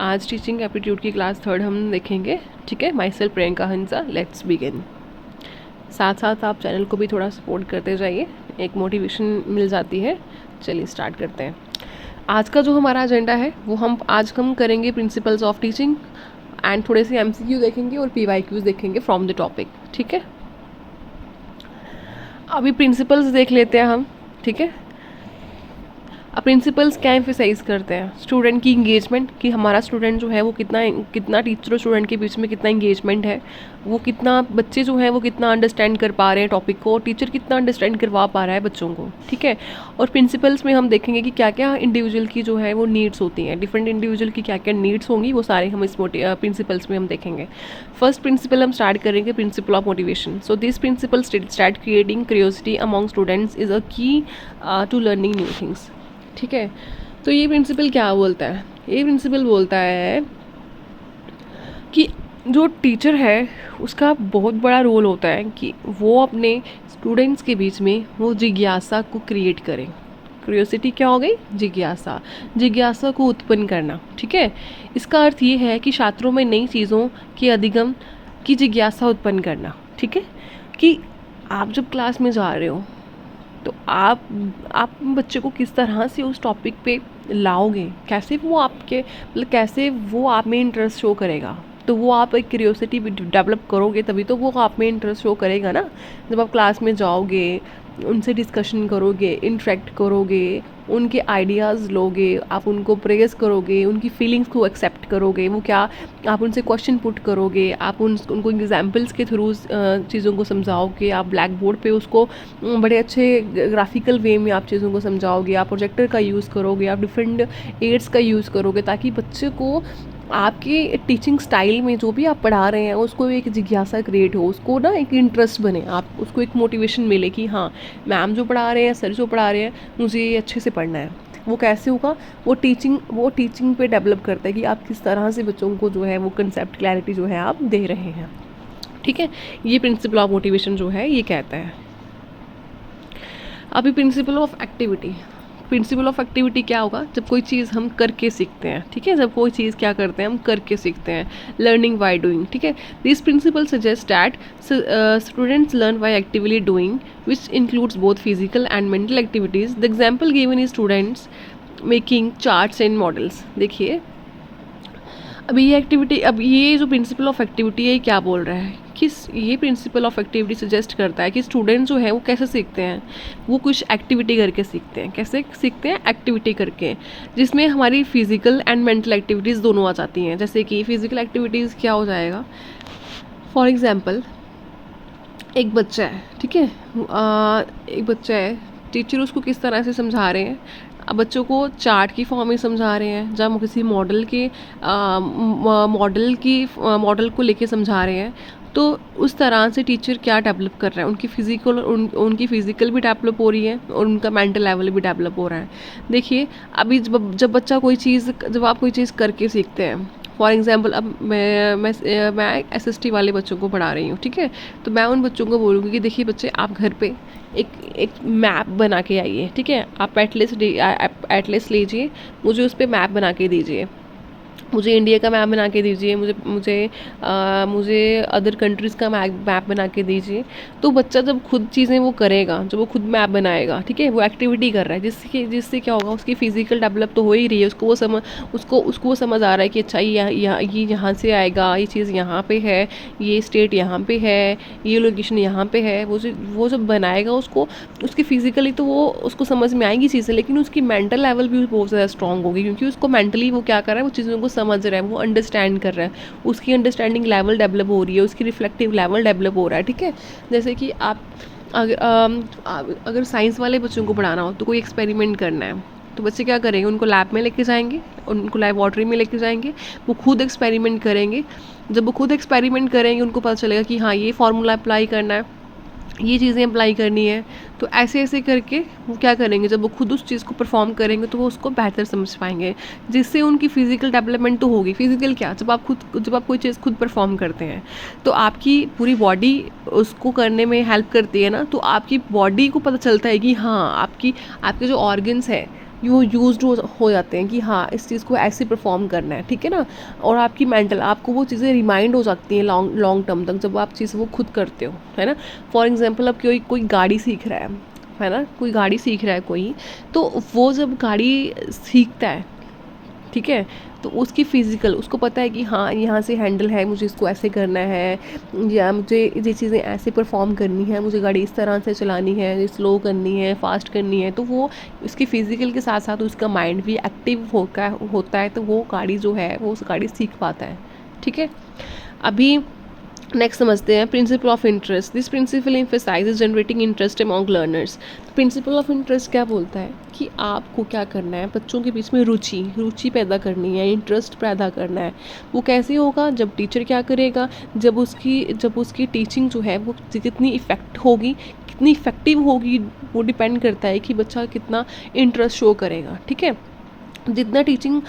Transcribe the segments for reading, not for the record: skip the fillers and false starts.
आज teaching aptitude की class 3 हम देखेंगे। ठीक है, my self Priyanka Hansa, let's begin. साथ साथ आप चैनल को भी थोड़ा सपोर्ट करते जाइए, एक मोटिवेशन मिल जाती है। चलिए स्टार्ट करते हैं। आज का जो हमारा एजेंडा है वो हम करेंगे प्रिंसिपल्स ऑफ टीचिंग एंड थोड़े से MCQ देखेंगे और PYQs देखेंगे फ्रॉम द टॉपिक। ठीक है, अभी प्रिंसिपल्स देख लेते हैं हम। ठीक है, अब प्रिंसिपल्स क्या एम्फेसाइज करते हैं? स्टूडेंट की इंगेजमेंट, कि हमारा स्टूडेंट जो है वो कितना टीचर और स्टूडेंट के बीच में कितना इंगेजमेंट है, वो कितना बच्चे जो है वो कितना अंडरस्टैंड कर पा रहे हैं टॉपिक को, टीचर कितना अंडरस्टैंड करवा पा रहा है बच्चों को। ठीक है, और प्रिंसिपल्स में हम देखेंगे कि क्या क्या इंडिविजुअल की जो है वो नीड्स होती हैं, डिफरेंट इंडिविजुअल की क्या क्या नीड्स होंगी, वो सारे हम इस प्रिंसिपल्स में हम देखेंगे। फर्स्ट प्रिंसिपल हम स्टार्ट करेंगे, principle of motivation. So this principle start creating curiosity among students is a की टू लर्निंग न्यू थिंग्स। ठीक है, तो ये प्रिंसिपल क्या बोलता है? ये प्रिंसिपल बोलता है कि जो टीचर है उसका बहुत बड़ा रोल होता है कि वो अपने स्टूडेंट्स के बीच में वो जिज्ञासा को क्रिएट करें। क्यूरियोसिटी क्या हो गई? जिज्ञासा, जिज्ञासा को उत्पन्न करना। ठीक है, इसका अर्थ ये है कि छात्रों में नई चीज़ों के अधिगम की जिज्ञासा उत्पन्न करना। ठीक है, कि आप जब क्लास में जा रहे हो तो आप बच्चे को किस तरह से उस टॉपिक पे लाओगे, कैसे वो आपके मतलब कैसे वो आप में इंटरेस्ट शो करेगा। तो वो आप एक क्यूरियोसिटी डेवलप करोगे तभी तो वो आप में इंटरेस्ट शो करेगा ना। जब आप क्लास में जाओगे, उनसे डिस्कशन करोगे, इंटरेक्ट करोगे, उनके आइडियाज़ लोगे, आप उनको प्रेज़ करोगे, उनकी फीलिंग्स को एक्सेप्ट करोगे, वो क्या आप उनसे क्वेश्चन पुट करोगे, आप उनको एग्जांपल्स के थ्रू चीज़ों को समझाओगे, आप ब्लैक बोर्ड पे उसको बड़े अच्छे ग्राफिकल वे में आप चीज़ों को समझाओगे, आप प्रोजेक्टर का यूज़ करोगे, आप डिफरेंट एड्स का यूज़ करोगे, ताकि बच्चे को आपके टीचिंग स्टाइल में जो भी आप पढ़ा रहे हैं उसको एक जिज्ञासा क्रिएट हो, उसको ना एक इंटरेस्ट बने, आप उसको एक मोटिवेशन मिले कि हाँ मैम जो पढ़ा रहे हैं, सर जो पढ़ा रहे हैं, मुझे ये अच्छे से पढ़ना है। वो कैसे होगा? वो टीचिंग पे डेवलप करता है कि आप किस तरह से बच्चों को जो है वो कंसेप्ट क्लैरिटी जो है आप दे रहे हैं। ठीक है, ये प्रिंसिपल ऑफ मोटिवेशन जो है ये कहता है। अभी principle of activity, principle of activity क्या होगा? जब कोई चीज़ हम करके सीखते हैं। ठीक है, जब कोई चीज़ क्या करते हैं हम करके सीखते हैं, लर्निंग बाय डूइंग। ठीक है, this principle suggest that students learn by actively doing which includes both physical and mental activities. The example given is students making charts and models. देखिए अब ये जो प्रिंसिपल ऑफ एक्टिविटी है ये क्या बोल रहा है कि ये प्रिंसिपल ऑफ एक्टिविटी सजेस्ट करता है कि स्टूडेंट जो है वो कैसे सीखते हैं, वो कुछ एक्टिविटी करके सीखते हैं। कैसे सीखते हैं? एक्टिविटी करके, जिसमें हमारी फिजिकल एंड मेंटल एक्टिविटीज़ दोनों आ जाती हैं। जैसे कि फिजिकल एक्टिविटीज़ क्या हो जाएगा? फॉर एग्जाम्पल एक बच्चा है, ठीक है, एक बच्चा है, टीचर उसको किस तरह से समझा रहे हैं? अब बच्चों को चार्ट की फॉर्म में समझा रहे हैं, जब हम किसी मॉडल को लेके समझा रहे हैं, तो उस तरह से टीचर क्या डेवलप कर रहा है? उनकी फ़िज़िकल भी डेवलप हो रही है और उनका मेंटल लेवल भी डेवलप हो रहा है। देखिए अभी जब बच्चा जब आप कोई चीज़ करके सीखते हैं, फॉर एग्ज़ाम्पल अब मैं SST वाले बच्चों को पढ़ा रही हूँ। ठीक है, तो मैं उन बच्चों को बोलूँगी कि देखिए बच्चे, आप घर पे एक मैप बना के आइए। ठीक है, आप एटलस लीजिए, मुझे उस पर मैप बना के दीजिए, मुझे इंडिया का मैप बना के दीजिए, मुझे अदर कंट्रीज़ का मैप बना के दीजिए। तो बच्चा जब खुद चीज़ें वो करेगा, जब वो खुद मैप बनाएगा, ठीक है, वो एक्टिविटी कर रहा है, जिससे क्या होगा? उसकी फ़िज़िकल डेवलप तो हो ही रही है, उसको वो समझ आ रहा है कि अच्छा ये यहाँ से आएगा, ये चीज़ यहाँ पे है, ये स्टेट यहाँ पे है, ये लोकेशन यहाँ पे है। वो जब बनाएगा उसकी फ़िज़िकली तो वो उसको समझ में आएंगी चीज़ें, लेकिन उसकी मेंटल लेवल भी बहुत ज़्यादा स्ट्रॉन्ग होगी, क्योंकि उसको मेंटली वो क्या कर रहा है? वो चीज़ों को समझ रहा है, वो अंडरस्टैंड कर रहा है, उसकी अंडरस्टैंडिंग लेवल डेवलप हो रही है, उसकी रिफ्लेक्टिव लेवल डेवलप हो रहा है। ठीक है, जैसे कि आप अगर साइंस वाले बच्चों को पढ़ाना हो तो कोई एक्सपेरिमेंट करना है, तो बच्चे क्या करेंगे? उनको लैब में लेके जाएंगे, उनको लैबोरेटरी में लेके जाएंगे, वो खुद एक्सपेरिमेंट करेंगे। जब वो खुद एक्सपेरिमेंट करेंगे उनको पता चलेगा कि हाँ ये फार्मूला अप्लाई करना है, ये चीज़ें अप्लाई करनी है। तो ऐसे ऐसे करके वो क्या करेंगे? जब वो खुद उस चीज़ को परफॉर्म करेंगे तो वो उसको बेहतर समझ पाएंगे, जिससे उनकी फ़िज़िकल डेवलपमेंट तो होगी। फ़िज़िकल क्या? जब आप कोई चीज़ खुद परफॉर्म करते हैं तो आपकी पूरी बॉडी उसको करने में हेल्प करती है ना, तो आपकी बॉडी को पता चलता है कि हाँ आपके जो ऑर्गन्स है वो यूज्ड हो जाते हैं कि हाँ इस चीज़ को ऐसे परफॉर्म करना है, ठीक है ना। और आपकी मेंटल आपको वो चीज़ें रिमाइंड हो सकती हैं लॉन्ग लॉन्ग टर्म तक जब आप चीज़ वो खुद करते हो, है ना। फॉर एग्जांपल अब कोई कोई गाड़ी सीख रहा है ना, कोई गाड़ी सीख रहा है कोई, तो वो जब गाड़ी सीखता है, ठीक है, तो उसकी फ़िज़िकल उसको पता है कि हाँ यहाँ से हैंडल है, मुझे इसको ऐसे करना है, या मुझे ये चीज़ें ऐसे परफॉर्म करनी है, मुझे गाड़ी इस तरह से चलानी है, स्लो करनी है, फास्ट करनी है। तो वो उसकी फ़िज़िकल के साथ साथ उसका माइंड भी एक्टिव होता है, तो वो गाड़ी जो है वो उस गाड़ी सीख पाता है, ठीक है। अभी नेक्स्ट समझते हैं principle of interest. This principle emphasises generating interest among learners. Principle of interest क्या बोलता है कि आपको क्या करना है, बच्चों के बीच में रुचि पैदा करनी है, इंटरेस्ट पैदा करना है। वो कैसे होगा, जब टीचर क्या करेगा, जब उसकी टीचिंग जो है वो कितनी कितनी इफ़ेक्टिव होगी, वो डिपेंड करता है कि बच्चा कितना इंटरेस्ट शो करेगा, ठीक है। जितना टीचिंग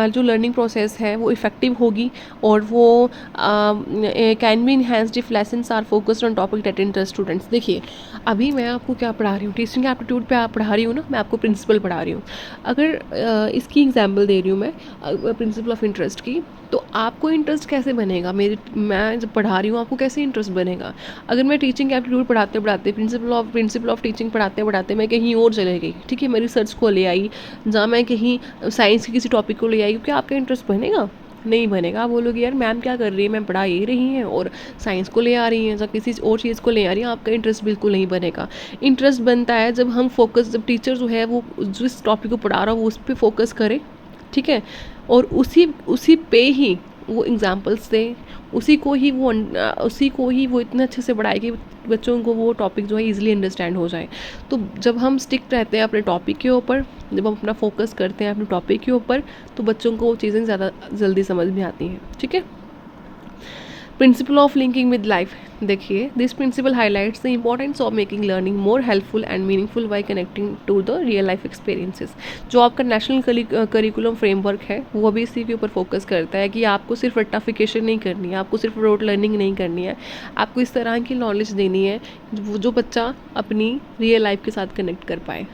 जो लर्निंग प्रोसेस है वो इफ़ेक्टिव होगी और वो can be enhanced if lessons are focused on topic that interest students. देखिए अभी मैं आपको क्या पढ़ा रही हूँ, टीचिंग एप्टीट्यूड पे आप पढ़ा रही हूँ ना, मैं आपको प्रिंसिपल पढ़ा रही हूँ। अगर इसकी एग्जांपल दे रही हूँ मैं प्रिंसिपल ऑफ इंटरेस्ट की, तो आपको इंटरेस्ट कैसे बनेगा, मैं जब पढ़ा रही हूँ आपको कैसे इंटरेस्ट बनेगा। अगर मैं टीचिंग एप्टीट्यूड पढ़ाते पढ़ाते प्रिंसिपल ऑफ टीचिंग पढ़ाते पढ़ाते मैं कहीं और चले गई, ठीक है, मैं रिसर्च को ले आई, जहाँ मैं कहीं साइंस के किसी टॉपिक को ले आई, क्योंकि आपका इंटरेस्ट बनेगा नहीं बनेगा। आप बोलोगे यार मैम क्या कर रही है, मैं पढ़ा ही रही हैं और साइंस को ले आ रही हैं या किसी और चीज़ को ले आ रही हैं, आपका इंटरेस्ट बिल्कुल नहीं बनेगा। इंटरेस्ट बनता है जब टीचर जो है वो जिस टॉपिक को पढ़ा रहा हो वो उस पर फोकस करे, ठीक है, और उसी पे ही वो एग्जाम्पल्स दे, उसी को ही वो इतने अच्छे से पढ़ाए कि बच्चों को वो टॉपिक जो है ईजिली अंडरस्टैंड हो जाए। तो जब हम स्टिक रहते हैं अपने टॉपिक के ऊपर, जब हम अपना फोकस करते हैं अपने टॉपिक के ऊपर, तो बच्चों को वो चीज़ें ज़्यादा जल्दी समझ में आती हैं, ठीक है। Principle of linking with life. देखिए this principle highlights the importance of making learning more helpful and meaningful by connecting to the real life experiences. जो आपका नेशनल करिकुलम फ्रेमवर्क है वो भी इसी के ऊपर फोकस करता है कि आपको सिर्फ रट्टाफिकेशन नहीं करनी है, आपको सिर्फ रोड लर्निंग नहीं करनी है, आपको इस तरह की नॉलेज देनी है जो बच्चा अपनी रियल लाइफ के साथ कनेक्ट कर पाए,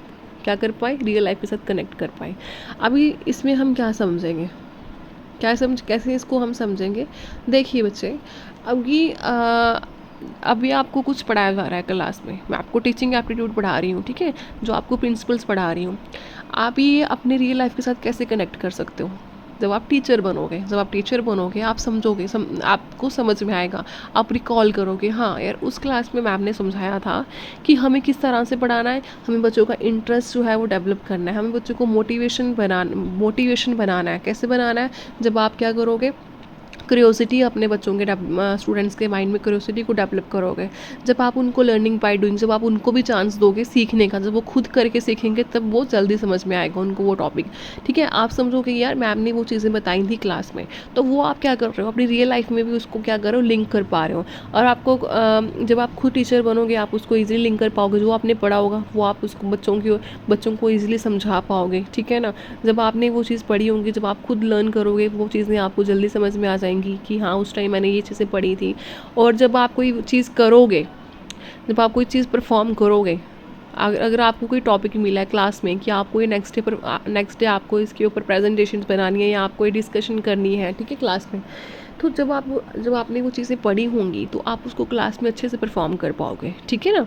क्या कर पाए, रियल लाइफ के साथ कनेक्ट कर पाए। अभी इसमें हम क्या समझेंगे, कैसे इसको हम समझेंगे। देखिए बच्चे, अभी आपको कुछ पढ़ाया जा रहा है क्लास में, मैं आपको टीचिंग एप्टीट्यूड पढ़ा रही हूँ, ठीक है, जो आपको प्रिंसिपल्स पढ़ा रही हूँ। आप ये अपने रियल लाइफ के साथ कैसे कनेक्ट कर सकते हो, जब आप टीचर बनोगे आप समझोगे, आपको समझ में आएगा, आप रिकॉल करोगे, हाँ यार उस क्लास में मैम ने समझाया था कि हमें किस तरह से पढ़ाना है, हमें बच्चों का इंटरेस्ट जो है वो डेवलप करना है, हमें बच्चों को मोटिवेशन बनाना है। कैसे बनाना है, जब आप क्या करोगे, क्यूरियोसिटी अपने बच्चों के स्टूडेंट्स के माइंड में क्यूरियोसिटी को डेवलप करोगे, जब आप उनको लर्निंग बाय डूइंग, जब आप उनको भी चांस दोगे सीखने का, जब वो खुद करके सीखेंगे तब वो जल्दी समझ में आएगा उनको वो टॉपिक, ठीक है। आप समझोगे यार मैम ने वो चीज़ें बताई थी क्लास में, तो वो आप क्या कर रहे हो अपनी रियल लाइफ में भी उसको क्या कर रहे हो, लिंक कर पा रहे हो। और आपको जब आप खुद टीचर बनोगे आप उसको ईजिली लिंक कर पाओगे, जो आपने पढ़ा होगा वो आप उसको बच्चों को ईजिली समझा पाओगे, ठीक है ना। जब आपने वो चीज़ पढ़ी होंगी, जब आप खुद लर्न करोगे वो चीज़ें आपको जल्दी समझ में आ जाएंगी कि हाँ उस टाइम मैंने ये चीज़ें पढ़ी थी। और जब आप कोई चीज़ करोगे, जब आप कोई चीज़ परफॉर्म करोगे, अगर आपको कोई टॉपिक मिला है क्लास में कि आपको ये नेक्स्ट डे आपको इसके ऊपर प्रेजेंटेशन बनानी है या आपको ये डिस्कशन करनी है, ठीक है, क्लास में, तो जब आपने वो चीज़ें पढ़ी होंगी तो आप उसको क्लास में अच्छे से परफॉर्म कर पाओगे, ठीक है ना।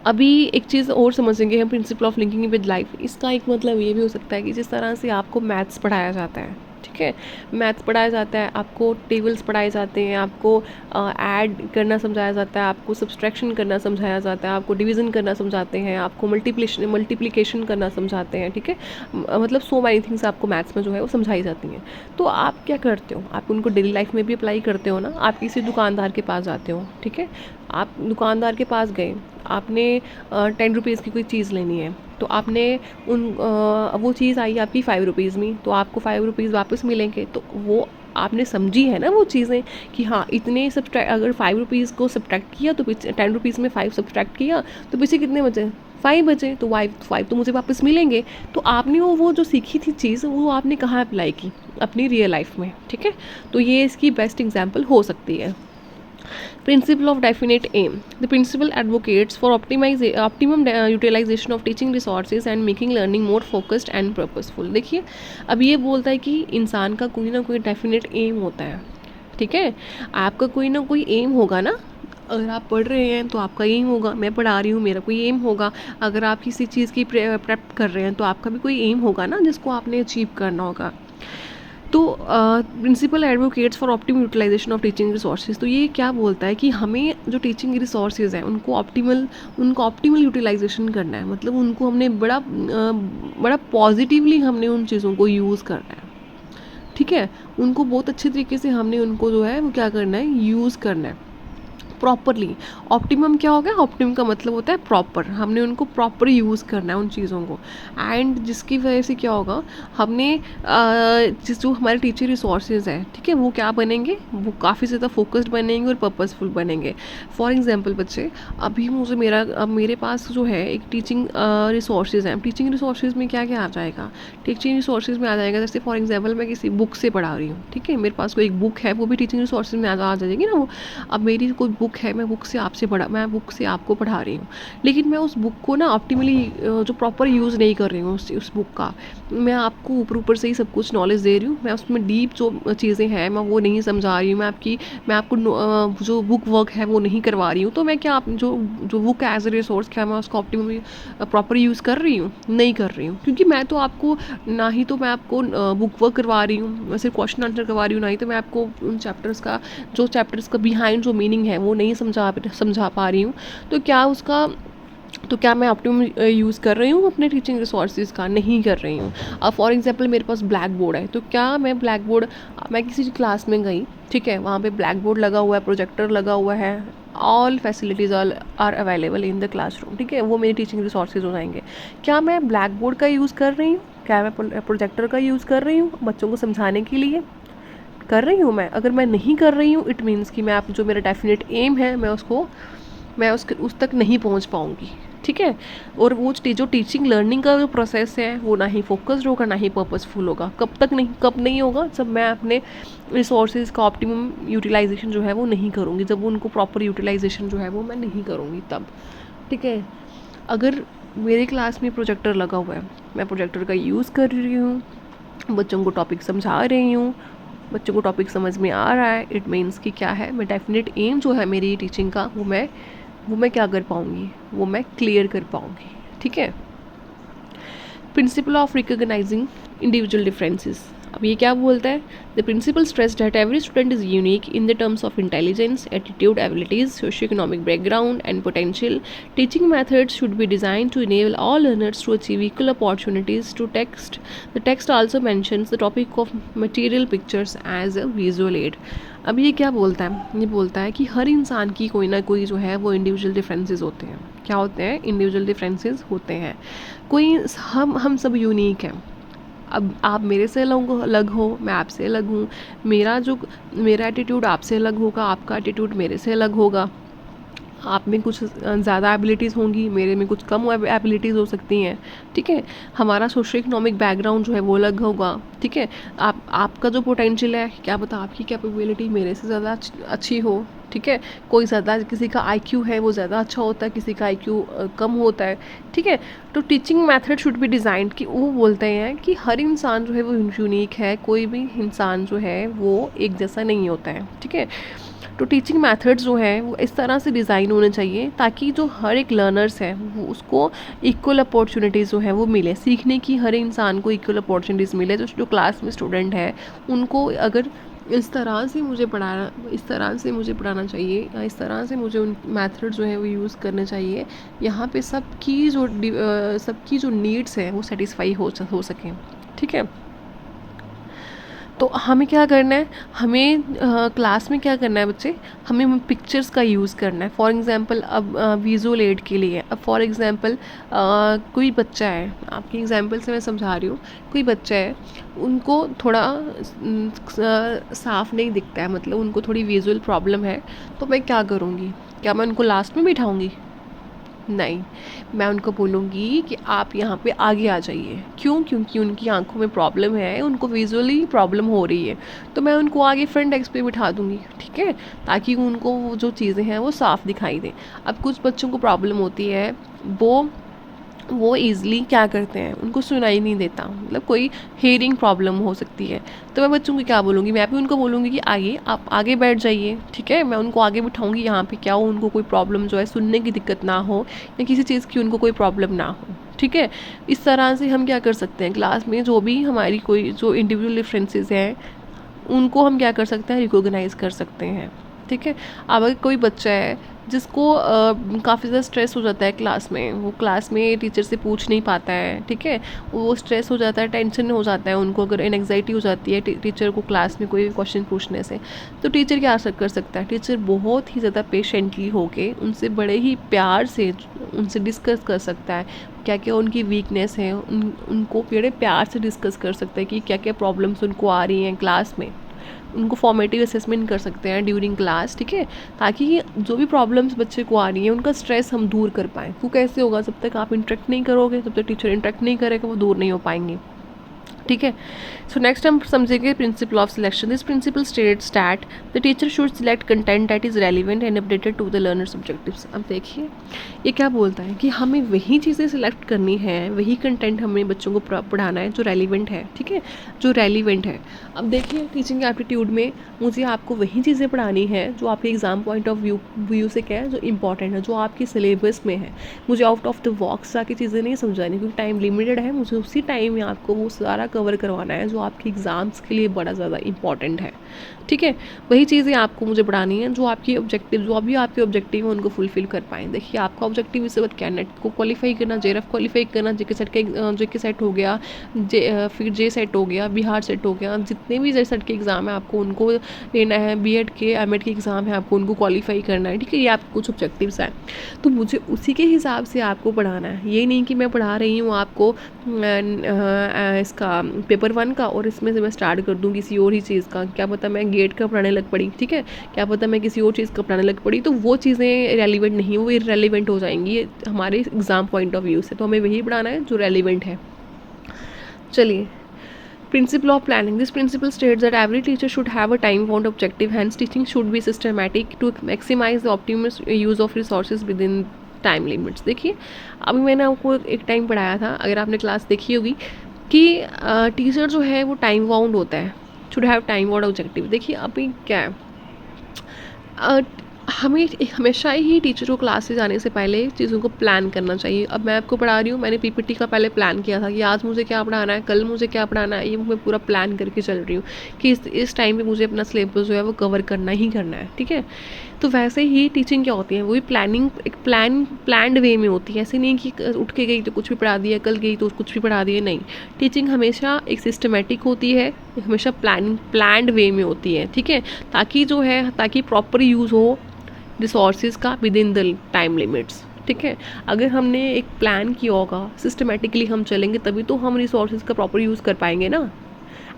अभी एक चीज़ और समझेंगे हम principal of linking with life. इसका एक मतलब ये भी हो सकता है कि जिस तरह से आपको मैथ्स पढ़ाया जाता है, ठीक है, मैथ्स पढ़ाया जाता है, आपको टेबल्स पढ़ाए जाते हैं, आपको ऐड करना समझाया जाता है, आपको सब्सट्रैक्शन करना समझाया जाता है, आपको डिवीज़न करना समझाते हैं, आपको मल्टीप्लिकेशन करना समझाते हैं, ठीक है, मतलब सो मैनी थिंग्स आपको मैथ्स में जो है वो समझाई जाती हैं। तो आप क्या करते हो, आप उनको डेली लाइफ में भी अप्लाई करते हो ना। आप किसी दुकानदार के पास जाते हो, ठीक है, आप दुकानदार के पास गए, आपने 10 रुपीज़ की कोई चीज़ लेनी है, तो आपने वो चीज़ आई आपकी 5 रुपीज़ में, तो आपको 5 रुपीज़ वापस मिलेंगे। तो वो आपने समझी है ना वो चीज़ें कि हाँ इतने अगर 5 रुपीज़ को सब्ट्रैक्ट किया तो पीछे 10 रुपीज़ में 5 सब्ट्रैक्ट किया तो पीछे कितने बचे, 5 बचे, तो 5 तो मुझे वापस मिलेंगे। तो आपने वो जो सीखी थी चीज़ वो आपने कहाँ अप्लाई की, अपनी रियल लाइफ में, ठीक है। तो ये इसकी बेस्ट एग्जाम्पल हो सकती है। Principle of definite aim. The principle advocates for optimum utilization of teaching resources and making learning more focused and purposeful. देखिए अब ये बोलता है कि इंसान का कोई ना कोई डेफिनेट एम होता है, ठीक है। आपका कोई ना कोई एम होगा ना, अगर आप पढ़ रहे हैं तो आपका एम होगा, मैं पढ़ा रही हूँ मेरा कोई एम होगा। अगर आप किसी चीज़ की प्रेप कर रहे हैं तो आपका भी कोई एम होगा ना जिसको आपने अचीव करना होगा। तो principle advocates for optimal utilisation of teaching resources, तो ये क्या बोलता है कि हमें जो टीचिंग रिसोर्सेज हैं उनको ऑप्टिमल यूटिलाइजेशन करना है, मतलब उनको हमने बड़ा पॉजिटिवली हमने उन चीज़ों को यूज़ करना है, ठीक है। उनको बहुत अच्छे तरीके से हमने उनको जो है वो क्या करना है, यूज़ करना है प्रॉपरली। ऑप्टिमम क्या होगा, ऑप्टिमम का मतलब होता है प्रॉपर, हमने उनको प्रॉपर यूज़ करना है उन चीज़ों को। एंड जिसकी वजह से क्या होगा, हमने जो हमारे टीचर रिसोर्सेज हैं, ठीक है, वो क्या बनेंगे, वो काफ़ी ज़्यादा फोकस्ड बनेंगे और पर्पसफुल बनेंगे। फॉर एग्जांपल बच्चे, अभी मुझे अब मेरे पास जो है एक टीचिंग रिसोर्सेज हैं। टीचिंग रिसोर्सेज में क्या क्या आ जाएगा, टीचिंग रिसोर्सेज में आ जाएगा जैसे फॉर एग्जाम्पल मैं किसी बुक से पढ़ा रही हूँ, ठीक है, मेरे पास कोई एक बुक है, वो भी टीचिंग रिसोर्सेज में आ जाएगी ना वो। अब मेरी कोई बुक है, मैं बुक से आपको पढ़ा रही हूँ, लेकिन मैं उस बुक को ना ऑप्टिमली जो प्रॉपर यूज़ नहीं कर रही हूँ उस बुक का। मैं आपको ऊपर से ही सब कुछ नॉलेज दे रही हूँ, मैं उसमें डीप जो चीज़ें हैं मैं वो नहीं समझा रही हूँ, मैं आपको जो बुक वर्क है वो नहीं करवा रही हूँ। तो मैं क्या जो बुक एज ए रिसोर्स, क्या मैं उसको ऑप्टिमली प्रॉपर यूज़ कर रही हूँ, नहीं कर रही हूँ, क्योंकि मैं तो आपको ना ही तो मैं आपको बुक वर्क करवा रही हूँ, मैं सिर्फ क्वेश्चन आंसर करवा रही हूँ, ना ही तो मैं आपको उन चैप्टर्स का बिहाइंड जो मीनिंग है वो नहीं समझा पा रही हूँ। तो क्या मैं ऑप्टिमम यूज़ कर रही हूँ अपने टीचिंग रिसोर्सेज का, नहीं कर रही हूँ। अब फॉर एग्जांपल मेरे पास ब्लैक बोर्ड है, तो क्या मैं किसी क्लास में गई, ठीक है, वहाँ पे ब्लैक बोर्ड लगा हुआ है, प्रोजेक्टर लगा हुआ है, all facilities are available in the classroom, ठीक है, वो मेरी टीचिंग रिसोर्सेज हो जाएंगे। क्या मैं ब्लैक बोर्ड का यूज़ कर रही हूँ, क्या मैं प्रोजेक्टर का यूज़ कर रही हूँ बच्चों को समझाने के लिए, कर रही हूँ मैं? अगर मैं नहीं कर रही हूँ, इट मीन्स कि मैं जो मेरा डेफिनेट एम है मैं उस तक नहीं पहुँच पाऊँगी, ठीक है। और वो जो टीचिंग लर्निंग का जो प्रोसेस है वो ना ही फोकस्ड होगा ना ही पर्पसफुल होगा। कब नहीं होगा, जब मैं अपने रिसोर्सेज का ऑप्टिमम यूटिलाइजेशन जो है वो नहीं करूँगी, जब उनको प्रॉपर यूटिलाइजेशन जो है वो मैं नहीं करूँगी तब, ठीक है। अगर मेरे क्लास में प्रोजेक्टर लगा हुआ है, मैं प्रोजेक्टर का यूज़ कर रही हूँ, बच्चों को टॉपिक समझा रही हूँ, बच्चों को टॉपिक समझ में आ रहा है, इट मीन्स कि क्या है, मैं डेफिनेट एम जो है मेरी टीचिंग का वो मैं क्या कर पाऊँगी, वो मैं क्लियर कर पाऊँगी, ठीक है। Principle of recognising individual differences, अब ये क्या बोलता है, the principle stress that every student is unique in the terms of intelligence, attitude, abilities, socio economic background and potential. Teaching methods should be designed to enable all learners to achieve equal opportunities to text. The text also mentions the topic of material pictures as a visual aid. अब ये क्या बोलता है, ये बोलता है कि हर इंसान की कोई ना कोई जो है वो इंडिविजुअल डिफरेंसेस होते हैं। क्या होते हैं, इंडिविजुअल डिफरेंसेस होते हैं। कोई हम सब यूनिक हैं। अब आप मेरे से अलग हो, मैं आपसे अलग हूँ, मेरा एटीट्यूड आपसे अलग होगा, आपका एटीट्यूड मेरे से अलग होगा, आप में कुछ ज़्यादा एबिलिटीज़ होंगी, मेरे में कुछ कम एबिलिटीज़ हो सकती हैं, ठीक है। हमारा सोशो इकोनॉमिक बैकग्राउंड जो है वो अलग होगा, ठीक है। आपका जो पोटेंशियल है, क्या पता आपकी कैपेबिलिटी मेरे से ज़्यादा अच्छी हो, ठीक है। किसी का आईक्यू है वो ज़्यादा अच्छा होता है, किसी का आईक्यू कम होता है, ठीक है। तो teaching method should be designed, कि वो बोलते हैं कि हर इंसान जो है वो यूनिक है, कोई भी इंसान जो है वो एक जैसा नहीं होता है, ठीक है। तो टीचिंग मेथड्स जो है वो इस तरह से डिज़ाइन होने चाहिए ताकि जो हर एक लर्नर्स है वो उसको इक्वल अपॉर्चुनिटीज़ जो है वो मिले, सीखने की हर इंसान को इक्वल अपॉर्चुनिटीज़ मिले। जो क्लास में स्टूडेंट है उनको अगर इस तरह से मुझे पढ़ाना चाहिए, या इस तरह से मुझे उन मेथड जो है वो यूज़ करने चाहिए, यहाँ पे सबकी जो नीड्स है वो सेटिस्फाई हो सकें, ठीक है। तो हमें क्या करना है, हमें क्लास में क्या करना है बच्चे, हमें पिक्चर्स का यूज़ करना है। फॉर एग्ज़ाम्पल अब विजुअल एड के लिए, अब फॉर एग्ज़ाम्पल कोई बच्चा है, आपकी एग्ज़ाम्पल से मैं समझा रही हूँ, कोई बच्चा है उनको थोड़ा साफ नहीं दिखता है, मतलब उनको थोड़ी विजुअल प्रॉब्लम है, तो मैं क्या करूँगी, क्या मैं उनको लास्ट में बिठाऊँगी, नहीं, मैं उनको बोलूँगी कि आप यहाँ पे आगे आ जाइए। क्यों? क्योंकि उनकी आँखों में प्रॉब्लम है, उनको विज़ुअली प्रॉब्लम हो रही है, तो मैं उनको आगे फ्रंट डेस्क पे बिठा दूँगी, ठीक है? ताकि उनको वो जो चीज़ें हैं वो साफ़ दिखाई दें। अब कुछ बच्चों को प्रॉब्लम होती है, वो ईज़िली क्या करते हैं, उनको सुनाई नहीं देता, मतलब कोई हियरिंग प्रॉब्लम हो सकती है। तो मैं बच्चों को क्या बोलूँगी, मैं भी उनको बोलूँगी कि आइए आप आगे बैठ जाइए, ठीक है? मैं उनको आगे बिठाऊँगी यहाँ पे, क्या हो उनको कोई प्रॉब्लम जो है सुनने की दिक्कत ना हो या किसी चीज़ की उनको कोई प्रॉब्लम ना हो, ठीक है? इस तरह से हम क्या कर सकते हैं, क्लास में जो भी हमारी कोई जो इंडिविजुअल डिफरेंसेस हैं उनको हम क्या कर सकते हैं, रिकॉग्नाइज़ कर सकते हैं, ठीक है? अब अगर कोई बच्चा है जिसको काफ़ी ज़्यादा स्ट्रेस हो जाता है क्लास में, वो क्लास में टीचर से पूछ नहीं पाता है, ठीक है? वो स्ट्रेस हो जाता है, टेंशन हो जाता है उनको, अगर एंग्जाइटी हो जाती है टीचर को क्लास में कोई क्वेश्चन पूछने से, तो टीचर क्या कर सकता है, टीचर बहुत ही ज़्यादा पेशेंटली होके उनसे बड़े ही प्यार से उनसे डिस्कस कर सकता है, क्या क्या उनकी वीकनेस है, उनको बड़े प्यार से डिस्कस कर सकता है कि क्या क्या प्रॉब्लम्स उनको आ रही हैं क्लास में। उनको फॉर्मेटिव असेसमेंट कर सकते हैं ड्यूरिंग क्लास, ठीक है? ताकि जो भी प्रॉब्लम्स बच्चे को आ रही हैं उनका स्ट्रेस हम दूर कर पाएँ। वो कैसे होगा, जब तक आप इंटरेक्ट नहीं करोगे, जब तक टीचर इंटरेक्ट नहीं करेगा, वो दूर नहीं हो पाएंगे, ठीक है? सो नेक्स्ट हम समझेंगे principle of selection. This principle states that the teacher should select content that is relevant and updated to the learners objectives. अब देखिए ये क्या बोलता है कि हमें वही चीज़ें सिलेक्ट करनी है, वही कंटेंट हमें बच्चों को पढ़ाना है जो रेलिवेंट है, ठीक है? जो रेलिवेंट है। अब देखिए टीचिंग एप्टीट्यूड में मुझे आपको वही चीज़ें पढ़ानी है जो आपके एग्ज़ाम पॉइंट ऑफ व्यू से क्या है, जो इंपॉर्टेंट है, जो आपके सिलेबस में है। मुझे आउट ऑफ द बॉक्स जाके चीज़ें नहीं समझानी, क्योंकि टाइम लिमिटेड है, मुझे उसी टाइम में आपको वो सारा कवर करवाना है जो आपके एग्ज़ाम्स के लिए बड़ा ज़्यादा इंपॉर्टेंट है, ठीक है? वही चीज़ें आपको मुझे पढ़ानी है जो आपकी ऑब्जेक्टिव, जो अभी आपके ऑब्जेक्टिव है उनको फुलफिल कर पाएँ। देखिए आपका ऑब्जेक्टिव इस वक्त क्या, नेट को क्वालिफाई करना, जेआरएफ क्वालिफाई करना, जेके सेट हो गया, फिर जे सेट हो गया, बिहार सेट हो गया, जितने भी जे सेट के एग्ज़ाम है आपको उनको लेना है, बीएड के एमएड के एग्ज़ाम है आपको उनको क्वालिफाई करना है, ठीक है? ये आपके कुछ ऑब्जेक्टिव्स हैं, तो मुझे उसी के हिसाब से आपको पढ़ाना है। ये नहीं कि मैं पढ़ा रही हूँ आपको इसका पेपर 1 का और इसमें से मैं स्टार्ट कर दूँ किसी और ही चीज़ का, क्या पता मैं गेट का पढ़ाने लग पड़ी, ठीक है? क्या पता मैं किसी और चीज़ का पढ़ाने लग पड़ी, तो वो चीज़ें रेलिवेंट नहीं, वो इररेलेवेंट हो जाएंगी हमारे एग्ज़ाम पॉइंट ऑफ व्यू से। तो हमें वही पढ़ाना है जो रेलिवेंट है। चलिए, Principle of planning. This principle states that every teacher should have a time-bound objective. Hence, teaching should be systematic to maximize the optimum use of resources within time limits. देखिए अभी मैंने आपको एक टाइम पढ़ाया था, अगर आपने क्लास देखी होगी, कि टीचर जो है वो टाइम बाउंड होता है, should have time bound objective. देखिए अभी क्या है, हमें हमेशा ही टीचर को क्लास से जाने से पहले चीज़ों को प्लान करना चाहिए। अब मैं आपको पढ़ा रही हूँ, मैंने पीपीटी का पहले प्लान किया था कि आज मुझे क्या पढ़ाना है, कल मुझे क्या पढ़ाना है, ये मैं पूरा प्लान करके चल रही हूँ कि इस टाइम पे मुझे अपना सिलेबस जो है वो कवर करना ही करना है, ठीक है? तो वैसे ही टीचिंग क्या होती है, वही प्लानिंग एक प्लान्ड वे में होती है। ऐसे नहीं कि उठ के गई तो कुछ भी पढ़ा दिया, कल गई तो कुछ भी पढ़ा दिया, नहीं। टीचिंग हमेशा एक सिस्टमेटिक होती है, हमेशा प्लान्ड वे में होती है, ठीक है? ताकि प्रॉपर यूज़ हो रिसोर्सेज का with in the time limits, ठीक है? अगर हमने एक प्लान किया होगा, सिस्टमेटिकली हम चलेंगे, तभी तो हम रिसोर्सेज का प्रॉपर यूज़ कर पाएंगे ना।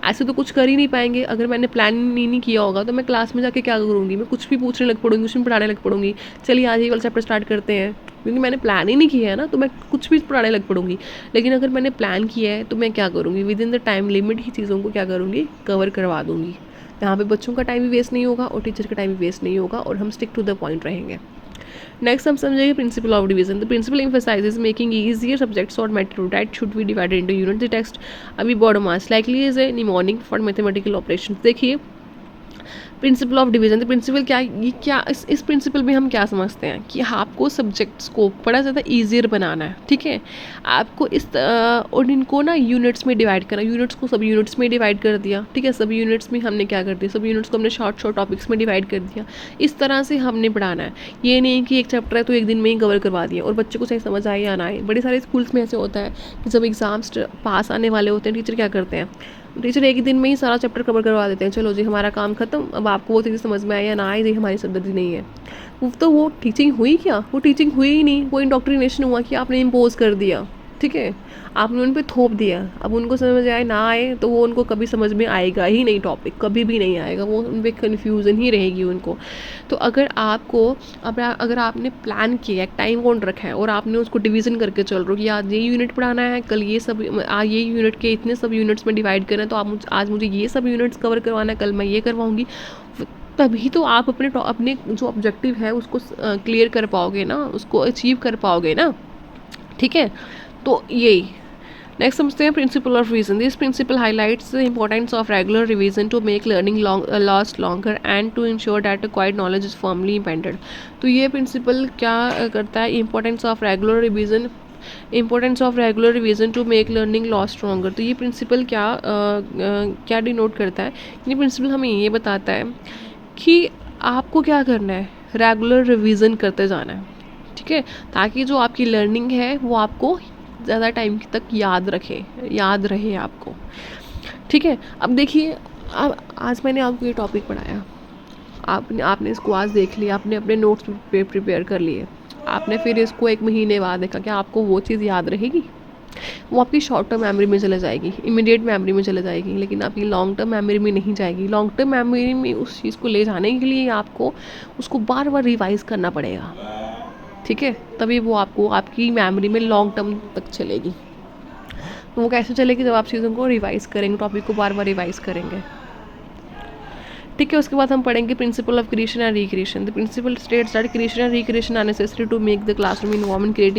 ऐसे तो कुछ कर ही नहीं पाएंगे। अगर मैंने प्लान नहीं किया होगा तो मैं क्लास में जाके क्या करूँगी, मैं कुछ भी पूछने लग पड़ूंगी, कुछ भी पढ़ाने लग पड़ूंगी, चलिए आज ये वाला चैप्टर स्टार्ट करते हैं, क्योंकि मैंने प्लान ही नहीं किया है ना, तो मैं कुछ भी पढ़ाने लग पड़ूंगी। लेकिन अगर मैंने प्लान किया है तो मैं क्या करूँगी, within the time limit ही चीज़ों को क्या करूँगी, कवर करवा दूँगी। यहाँ पे बच्चों का टाइम भी वेस्ट नहीं होगा और टीचर का टाइम भी वेस्ट नहीं होगा, और हम स्टिक टू द पॉइंट रहेंगे। नेक्स्ट हम समझेंगे principle of division. The principle emphasizes making easier subjects or matter that should be divided into units. The text अभी bord mass likely is a mnemonic for mathematical operations। देखिए principal of division, तो principal क्या, ये क्या इस principal में हम क्या समझते हैं कि आपको सब्जेक्ट्स को बड़ा ज़्यादा ईजियर बनाना है, ठीक है? आपको और इनको ना यूनिट्स में डिवाइड करना, यूनिट्स को सब यूनिट्स में डिवाइड कर दिया, ठीक है? सभी यूनिट्स में हमने क्या कर दिया, सभी यूनिट्स को हमने शॉर्ट टॉपिक्स में डिवाइड कर दिया। इस तरह से हमने पढ़ाना है। ये नहीं कि एक चैप्टर है तो एक दिन में ही कवर करवा दिया और बच्चे को चाहे समझ आए या ना आए। बड़े सारे स्कूल्स में ऐसे होता है कि जब एग्ज़ाम्स पास आने वाले होते हैं, टीचर क्या करते हैं, टीचर एक दिन में ही सारा चैप्टर कवर करवा देते हैं, चलो जी हमारा काम खत्म, अब आपको वो चीज़ें समझ में आए या ना आए, ये हमारी सरदर्दी नहीं है। वो टीचिंग हुई क्या, वो टीचिंग हुई ही नहीं, वो इंडोक्ट्रिनेशन हुआ कि आपने इम्पोज कर दिया, ठीक है, आपने उन पे थोप दिया, अब उनको समझ आए ना आए तो वो उनको कभी समझ में आएगा ही नहीं, टॉपिक कभी भी नहीं आएगा, वो उन पर कन्फ्यूज़न ही रहेगी उनको। तो अगर आपको अगर आपने प्लान किया, एक टाइम बाउंड रखा है और आपने उसको डिवीज़न करके चल रहे हो कि आज ये यूनिट पढ़ाना है, कल ये सब, ये यूनिट के इतने सब यूनिट्स में डिवाइड करना है, तो आप आज मुझे ये सब यूनिट्स कवर करवाना है, कल मैं ये करवाऊँगी, तभी तो आप अपने जो ऑब्जेक्टिव है उसको क्लियर कर पाओगे ना, उसको अचीव कर पाओगे ना। ठीक है, तो यही। नेक्स्ट समझते हैं principle of revision. This principle highlights the importance of regular revision to make learning last longer and to ensure that acquired knowledge is firmly embedded. तो ये प्रिंसिपल क्या करता है, importance of regular revision, importance of regular revision to make learning last stronger. तो ये principle क्या denote करता है, ये प्रिंसिपल हमें ये बताता है कि आपको क्या करना है, रेगुलर रिवीजन करते जाना है। ठीक है, ताकि जो आपकी लर्निंग है वो आपको ज़्यादा टाइम तक याद रहे आपको। ठीक है, अब देखिए, अब आज मैंने आपको ये टॉपिक पढ़ाया, आपने इसको आज देख लिया, आपने अपने नोट्स प्रिपेयर कर लिए, आपने फिर इसको 1 महीने बाद देखा, क्या आपको वो चीज़ याद रहेगी? वो आपकी शॉर्ट टर्म मेमोरी में चले जाएगी, इमीडिएट मेमोरी में चले जाएगी, लेकिन आपकी लॉन्ग टर्म मेमोरी में नहीं जाएगी। लॉन्ग टर्म मेमोरी में उस चीज़ को ले जाने के लिए आपको उसको बार बार रिवाइज़ करना पड़ेगा। ठीक है, तभी वो आपको आपकी मेमोरी में लॉन्ग टर्म तक चलेगी। तो वो कैसे चलेगी, जब आप चीज़ों को रिवाइज़ करेंगे, टॉपिक को बार बार रिवाइज़ करेंगे। ठीक है, उसके बाद हम पढ़ेंगे principle of creation and recreation. The principle states that creation and recreation are necessary to make the classroom environment creative